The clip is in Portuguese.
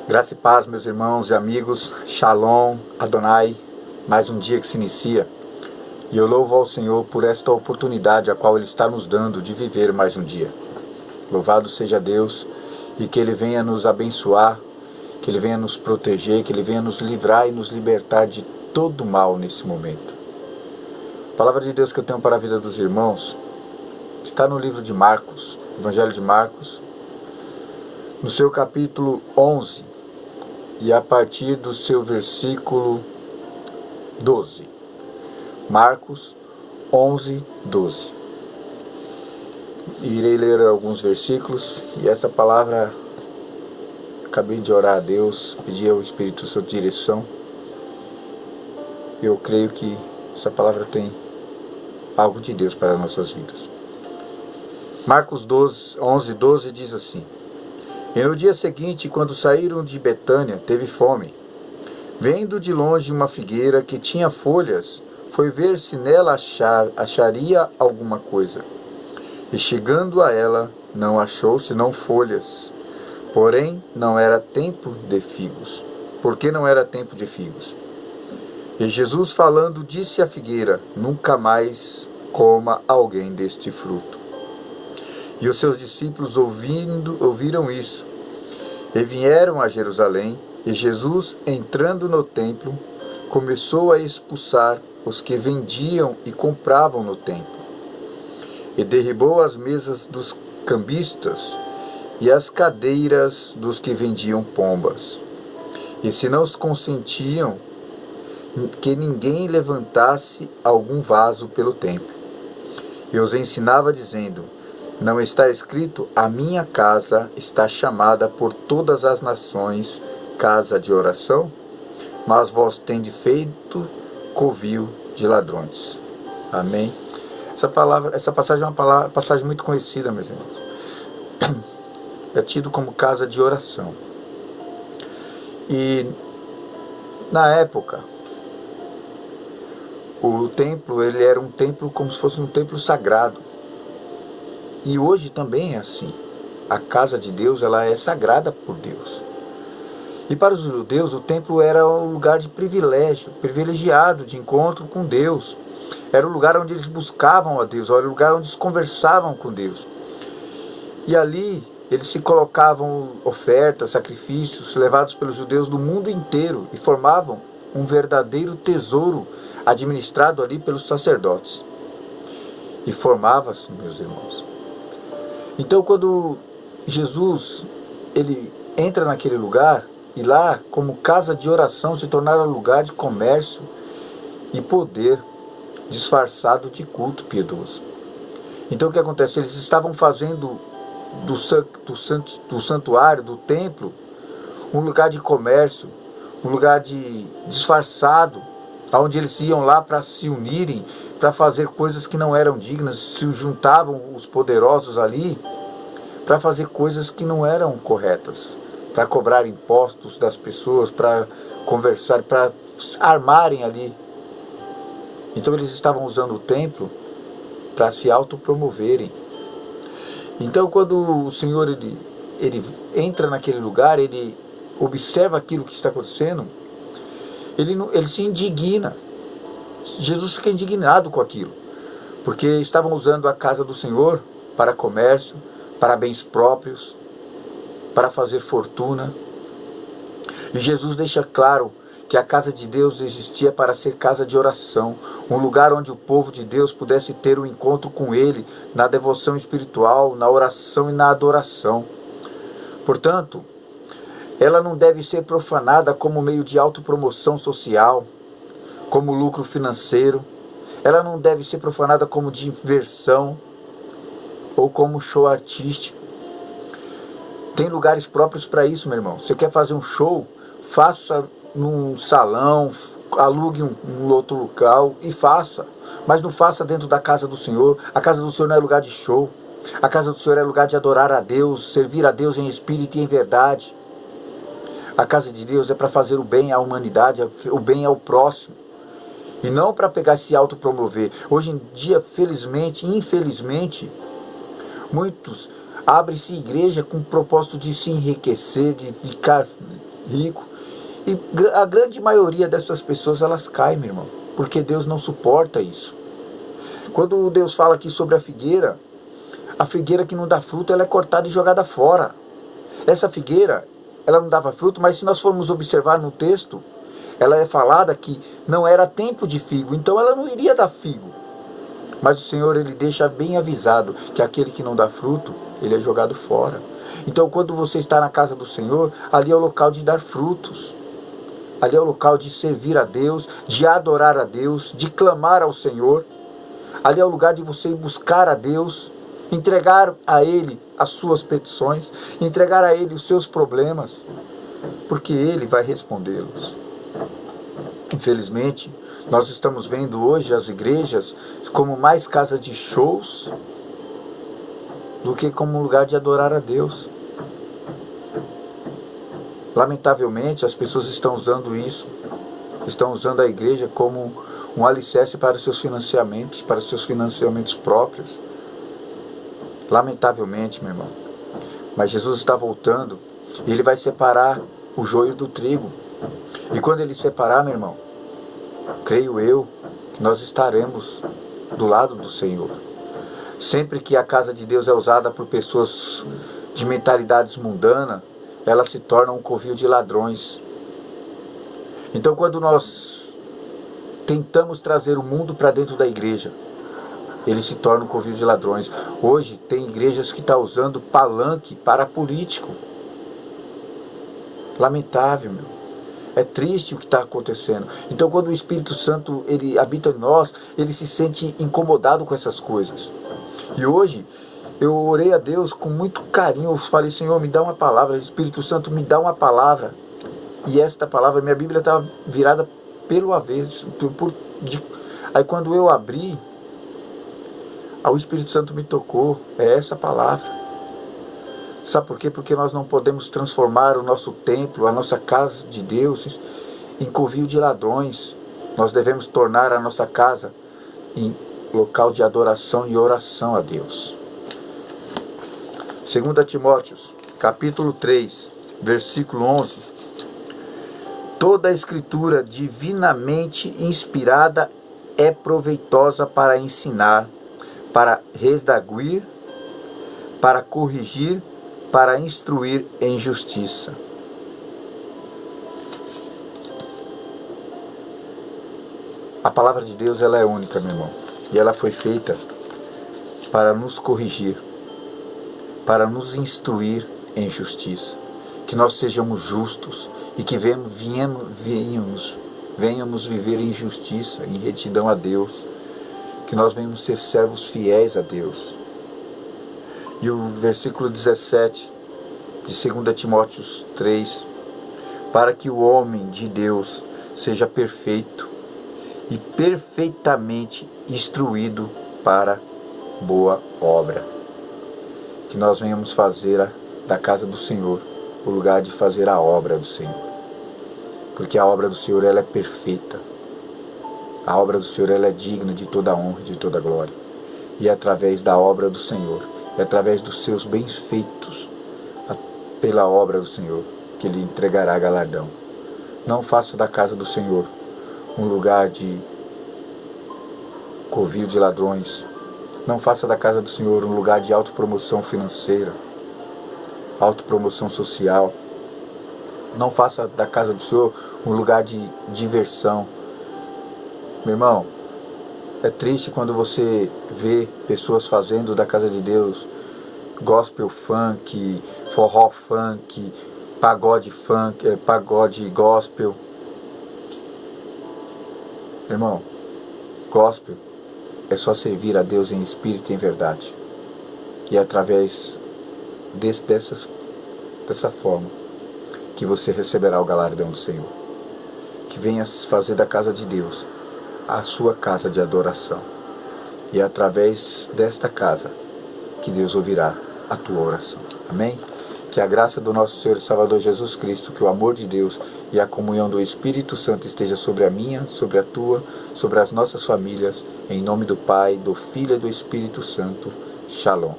Graça e paz, meus irmãos e amigos. Shalom, Adonai. Mais um dia que se inicia. E eu louvo ao Senhor por esta oportunidade a qual Ele está nos dando de viver mais um dia. Louvado seja Deus e que Ele venha nos abençoar, que Ele venha nos proteger, que Ele venha nos livrar e nos libertar de todo mal nesse momento. A palavra de Deus que eu tenho para a vida dos irmãos está no livro de Marcos, Evangelho de Marcos, no seu capítulo 11, e a partir do seu versículo 12. Marcos 11, 12. Irei ler alguns versículos, e essa palavra, acabei de orar a Deus, pedir ao Espírito Santo direção. Eu creio que essa palavra tem algo de Deus para as nossas vidas. Marcos 11, 12 diz assim: E no dia seguinte, quando saíram de Betânia, teve fome. Vendo de longe uma figueira que tinha folhas, foi ver se nela acharia alguma coisa. E chegando a ela, não achou senão folhas. Porém, não era tempo de figos. Porque não era tempo de figos. E Jesus falando, disse à figueira: Nunca mais coma alguém deste fruto. E os seus discípulos ouviram isso, e vieram a Jerusalém, e Jesus, entrando no templo, começou a expulsar os que vendiam e compravam no templo. E derribou as mesas dos cambistas e as cadeiras dos que vendiam pombas. E se não os consentiam que ninguém levantasse algum vaso pelo templo. E os ensinava dizendo: Não está escrito, a minha casa está chamada por todas as nações casa de oração? Mas vós tendes feito covil de ladrões. Amém? Essa passagem é uma passagem muito conhecida, meus irmãos. É tido como casa de oração. E na época, o templo, ele era um templo como se fosse um templo sagrado. E hoje também é assim. A casa de Deus, ela é sagrada por Deus. E para os judeus, o templo era um lugar de privilégio, privilegiado de encontro com Deus. Era o lugar onde eles buscavam a Deus, era o lugar onde eles conversavam com Deus. E ali, eles se colocavam ofertas, sacrifícios, levados pelos judeus do mundo inteiro, e formavam um verdadeiro tesouro administrado ali pelos sacerdotes. E formava-se, meus irmãos. Então, quando Jesus ele entra naquele lugar, e lá, como casa de oração, se tornara lugar de comércio e poder, disfarçado de culto piedoso. Então, o que acontece? Eles estavam fazendo do santuário, do templo, um lugar de comércio, um lugar disfarçado, onde eles iam lá para se unirem, para fazer coisas que não eram dignas, se juntavam os poderosos ali para fazer coisas que não eram corretas, para cobrar impostos das pessoas, para conversar, para armarem ali. Então eles estavam usando o templo para se autopromoverem. Então quando o Senhor ele entra naquele lugar, ele observa aquilo que está acontecendo, ele se indigna. Jesus fica indignado com aquilo, porque estavam usando a casa do Senhor para comércio, para bens próprios, para fazer fortuna. E Jesus deixa claro que a casa de Deus existia para ser casa de oração, um lugar onde o povo de Deus pudesse ter um encontro com Ele, na devoção espiritual, na oração e na adoração. Portanto, ela não deve ser profanada como meio de autopromoção social, como lucro financeiro. Ela não deve ser profanada como diversão ou como show artístico. Tem lugares próprios para isso, meu irmão. Você quer fazer um show? Faça num salão, alugue um outro local e faça. Mas não faça dentro da casa do Senhor. A casa do Senhor não é lugar de show. A casa do Senhor é lugar de adorar a Deus, servir a Deus em espírito e em verdade. A casa de Deus é para fazer o bem à humanidade, o bem ao próximo. E não para pegar e se autopromover. Hoje em dia, felizmente, infelizmente, muitos abrem-se igreja com o propósito de se enriquecer, de ficar rico. E a grande maioria dessas pessoas, elas caem, meu irmão, porque Deus não suporta isso. Quando Deus fala aqui sobre a figueira que não dá fruto, ela é cortada e jogada fora. Essa figueira, ela não dava fruto, mas se nós formos observar no texto, ela é falada que não era tempo de figo, então ela não iria dar figo. Mas o Senhor, ele deixa bem avisado que aquele que não dá fruto, ele é jogado fora. Então quando você está na casa do Senhor, ali é o local de dar frutos. Ali é o local de servir a Deus, de adorar a Deus, de clamar ao Senhor. Ali é o lugar de você ir buscar a Deus, entregar a Ele as suas petições, entregar a Ele os seus problemas, porque Ele vai respondê-los. Infelizmente, nós estamos vendo hoje as igrejas como mais casa de shows do que como um lugar de adorar a Deus. Lamentavelmente, as pessoas estão usando isso, estão usando a igreja como um alicerce para os seus financiamentos próprios. Lamentavelmente, meu irmão. Mas Jesus está voltando e Ele vai separar o joio do trigo. E quando Ele separar, meu irmão, creio eu que nós estaremos do lado do Senhor. Sempre que a casa de Deus é usada por pessoas de mentalidades mundanas, ela se torna um covil de ladrões. Então quando nós tentamos trazer o mundo para dentro da igreja, ele se torna um covil de ladrões. Hoje tem igrejas que estão usando palanque para político. Lamentável, meu. É triste o que está acontecendo. Então quando o Espírito Santo ele habita em nós, ele se sente incomodado com essas coisas. E hoje eu orei a Deus com muito carinho. Eu falei, Senhor, me dá uma palavra. Espírito Santo, me dá uma palavra. E esta palavra, minha Bíblia estava virada pelo avesso. Aí quando eu abri, o Espírito Santo me tocou. É essa palavra. Sabe por quê? Porque nós não podemos transformar o nosso templo, a nossa casa de Deus, em covil de ladrões. Nós devemos tornar a nossa casa em local de adoração e oração a Deus. 2 Timóteo, capítulo 3, versículo 11. Toda a escritura divinamente inspirada é proveitosa para ensinar, para redarguir, para corrigir, para instruir em justiça. A palavra de Deus, ela é única, meu irmão. E ela foi feita para nos corrigir, para nos instruir em justiça. Que nós sejamos justos e que venhamos viver em justiça, em retidão a Deus. Que nós venhamos ser servos fiéis a Deus. E o versículo 17 de 2 Timóteo 3, para que o homem de Deus seja perfeito e perfeitamente instruído para boa obra. Que nós venhamos fazer da casa do Senhor o lugar de fazer a obra do Senhor. Porque a obra do Senhor, ela é perfeita. A obra do Senhor, ela é digna de toda a honra e de toda a glória. E é através da obra do Senhor, é através dos seus bens feitos pela obra do Senhor, que Ele entregará galardão. Não faça da casa do Senhor um lugar de covil de ladrões. Não faça da casa do Senhor um lugar de autopromoção financeira, autopromoção social. Não faça da casa do Senhor um lugar de diversão. Meu irmão, é triste quando você vê pessoas fazendo da casa de Deus gospel funk, forró funk, pagode funk, pagode gospel. Irmão, gospel é só servir a Deus em espírito e em verdade. E é através dessa forma que você receberá o galardão do Senhor. Que venha fazer da casa de Deus a sua casa de adoração. E é através desta casa que Deus ouvirá a tua oração. Amém? Que a graça do nosso Senhor e Salvador Jesus Cristo, que o amor de Deus e a comunhão do Espírito Santo esteja sobre a minha, sobre a tua, sobre as nossas famílias, em nome do Pai, do Filho e do Espírito Santo. Shalom.